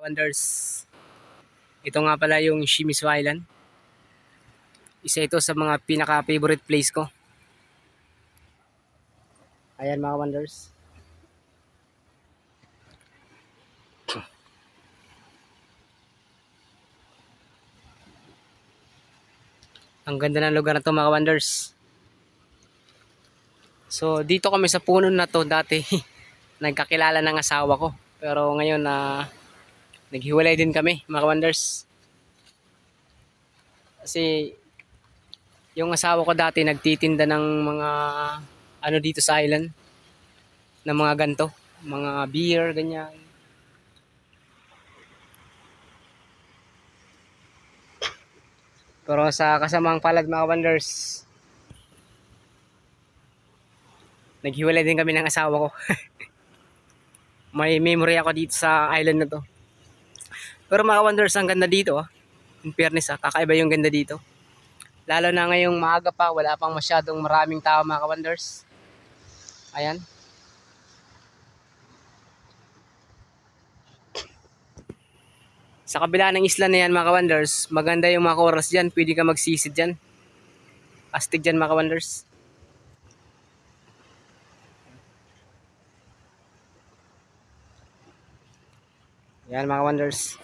Wonders. Ito nga pala yung Shimizu Island. Isa ito sa mga pinaka-favorite place ko. Ayan mga wonders. Ang ganda ng lugar na to mga wonders. So dito kami sa puno na to dati. Nagkakilala ng asawa ko. Pero ngayon naghiwalay din kami mga wonders. Kasi yung asawa ko dati nagtitinda ng mga ano dito sa island. Ng mga ganto. Mga beer, ganyan. Pero sa kasamang palad mga wonders, naghiwalay din kami ng asawa ko. May memory ako dito sa island na to. Pero mga wonders, ang ganda dito. In fairness, kakaiba yung ganda dito. Lalo na ngayong maaga pa, wala pang masyadong maraming tao mga wonders. Ayan. Sa kabila ng isla na yan mga wonders, maganda yung mga oras dyan. Pwede ka magsisid dyan. Astig dyan mga wonders. Yan mga wonders.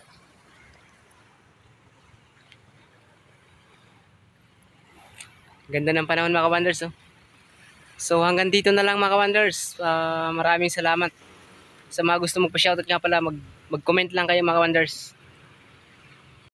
Ganda ng panahon mga wonders. Oh. So hanggang dito na lang mga wonders. Maraming salamat. Sa mga gusto magpa-shoutout nga pala, mag-comment lang kayo mga wonders.